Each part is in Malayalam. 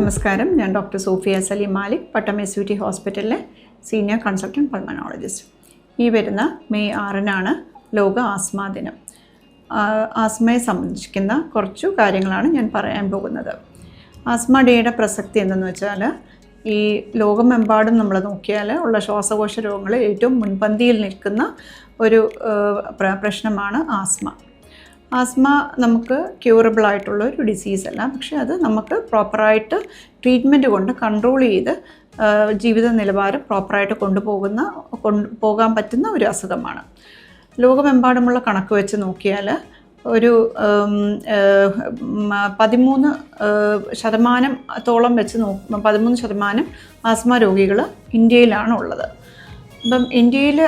നമസ്കാരം. ഞാൻ ഡോക്ടർ സോഫിയ സലീം മാലിക്, പട്ടം SUT ഹോസ്പിറ്റലിലെ സീനിയർ കൺസൾട്ടൻറ്റ് പൾമനോളജിസ്റ്റ്. ഈ വരുന്ന മെയ് 6-നാണ് ലോക ആസ്മ ദിനം. ആസ്മയെ സംബന്ധിക്കുന്ന കുറച്ചു കാര്യങ്ങളാണ് ഞാൻ പറയാൻ പോകുന്നത്. ആസ്മ ഡേയുടെ പ്രസക്തി എന്തെന്ന് വെച്ചാൽ, ഈ ലോകമെമ്പാടും നമ്മൾ നോക്കിയാൽ ഉള്ള ശ്വാസകോശ രോഗങ്ങൾ ഏറ്റവും മുൻപന്തിയിൽ നിൽക്കുന്ന ഒരു പ്രശ്നമാണ് ആസ്മ. ആസ്മ നമുക്ക് ക്യൂറബിൾ ആയിട്ടുള്ള ഒരു ഡിസീസ് അല്ല, പക്ഷേ അത് നമുക്ക് പ്രോപ്പറായിട്ട് ട്രീറ്റ്മെൻറ്റ് കൊണ്ട് കൺട്രോൾ ചെയ്ത് ജീവിത നിലവാരം പ്രോപ്പറായിട്ട് കൊണ്ടുപോകാൻ പറ്റുന്ന ഒരു അസുഖമാണ്. ലോകമെമ്പാടുമുള്ള കണക്ക് വെച്ച് നോക്കിയാൽ ഒരു 13% വെച്ച് 13% ആസ്മ രോഗികൾ ഇന്ത്യയിലാണ് ഉള്ളത്. അപ്പം ഇന്ത്യയിൽ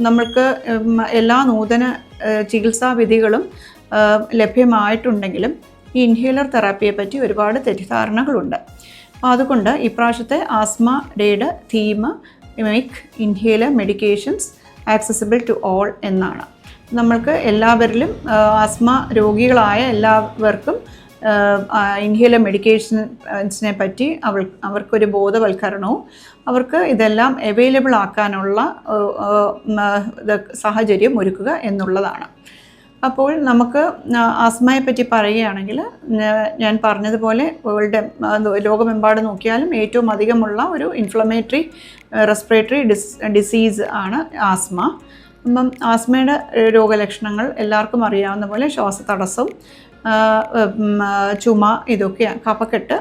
നമ്മൾക്ക് എല്ലാ നൂതന ചികിത്സാ വിധികളും ലഭ്യമായിട്ടുണ്ടെങ്കിലും ഈ ഇൻഹേലർ തെറാപ്പിയെ പറ്റി ഒരുപാട് തെറ്റിദ്ധാരണകളുണ്ട്. അപ്പോൾ അതുകൊണ്ട് ഇപ്രാവശ്യത്തെ ആസ്മ ഡേയുടെ theme make inhaler medications accessible to all എന്നാണ്. നമ്മൾക്ക് എല്ലാവരിലും ആസ്മ രോഗികളായ എല്ലാവർക്കും ഇൻഹേലർ മെഡിക്കേഷൻസിനെ പറ്റി അവർക്കൊരു ബോധവൽക്കരണവും അവർക്ക് ഇതെല്ലാം അവൈലബിൾ ആക്കാനുള്ള സാഹചര്യം ഒരുക്കുക എന്നുള്ളതാണ്. അപ്പോൾ നമുക്ക് ആസ്മയെ പറ്റി പറയുകയാണെങ്കിൽ, ഞാൻ പറഞ്ഞതുപോലെ ലോകമെമ്പാടും നോക്കിയാലും ഏറ്റവും അധികമുള്ള ഒരു ഇൻഫ്ലമേറ്ററി റെസ്പിറേറ്ററി ഡിസീസ് ആണ് ആസ്മ. അപ്പം ആസ്മയുടെ രോഗലക്ഷണങ്ങൾ എല്ലാവർക്കും അറിയാവുന്ന പോലെ ശ്വാസതടസ്സം, ചുമ, ഇതൊക്കെയാണ്, കഫക്കെട്ട്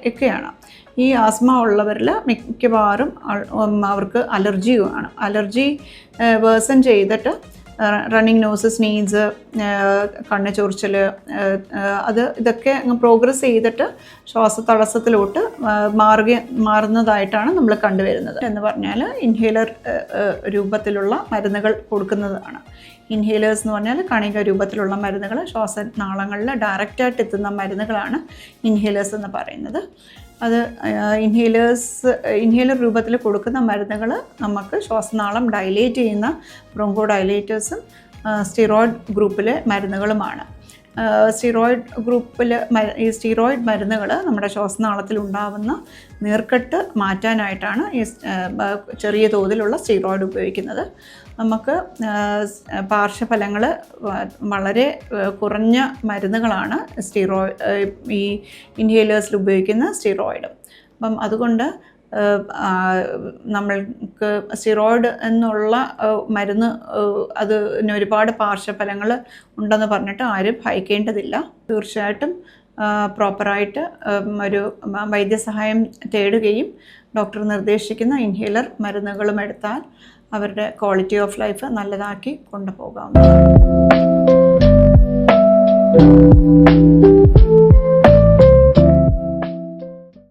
ഒക്കെയാണ്. ഈ ആസ്മ ഉള്ളവരിൽ മിക്കവാറും അവർക്ക് അലർജിയുമാണ്. അലർജി വേഴ്സൺ ചെയ്തിട്ട് റണ്ണിങ് നോസ്, സ്നീസ്, കണ്ണ് ചൊറിച്ചൽ, ഇതൊക്കെ അങ്ങ് പ്രോഗ്രസ് ചെയ്തിട്ട് ശ്വാസതടസ്സത്തിലോട്ട് മാറുന്നതായിട്ടാണ് നമ്മൾ കണ്ടുവരുന്നത്. എന്ന് പറഞ്ഞാൽ ഇൻഹേലർ രൂപത്തിലുള്ള മരുന്നുകൾ കൊടുക്കുന്നതാണ്. ഇൻഹേലേഴ്സ് എന്ന് പറഞ്ഞാൽ കണിക രൂപത്തിലുള്ള മരുന്നുകൾ, ശ്വാസനാളങ്ങളിൽ ഡയറക്റ്റായിട്ട് എത്തുന്ന മരുന്നുകളാണ് ഇൻഹേലേഴ്സ് എന്ന് പറയുന്നത്. അത് ഇൻഹേലർ രൂപത്തിൽ കൊടുക്കുന്ന മരുന്നുകൾ നമുക്ക് ശ്വാസനാളം ഡയലേറ്റ് ചെയ്യുന്ന ബ്രോങ്കോ ഡയലേറ്റേഴ്സും സ്റ്റിറോയിഡ് ഗ്രൂപ്പിലെ മരുന്നുകളുമാണ്. ഈ സ്റ്റിറോയിഡ് മരുന്നുകൾ നമ്മുടെ ശ്വാസനാളത്തിൽ ഉണ്ടാകുന്ന നീർക്കെട്ട് മാറ്റാനായിട്ടാണ് ഈ ചെറിയ തോതിലുള്ള സ്റ്റിറോയിഡ് ഉപയോഗിക്കുന്നത്. നമുക്ക് പാർശ്വഫലങ്ങൾ വളരെ കുറഞ്ഞ മരുന്നുകളാണ് ഈ ഇൻഹേലേഴ്സിൽ ഉപയോഗിക്കുന്ന സ്റ്റിറോയിഡ്. അപ്പം അതുകൊണ്ട് നമ്മൾക്ക് സ്റ്റിറോയിഡ് എന്നുള്ള മരുന്ന് അതിന് ഒരുപാട് പാർശ്വഫലങ്ങൾ ഉണ്ടെന്ന് പറഞ്ഞിട്ട് ആരും ഭയക്കേണ്ടതില്ല. തീർച്ചയായിട്ടും പ്രോപ്പറായിട്ട് ഒരു വൈദ്യസഹായം തേടുകയും ഡോക്ടർ നിർദ്ദേശിക്കുന്ന ഇൻഹേലർ മരുന്നുകളും എടുത്താൽ അവരുടെ ക്വാളിറ്റി ഓഫ് ലൈഫ് നല്ലതാക്കി കൊണ്ടുപോകാവുന്നതാണ്.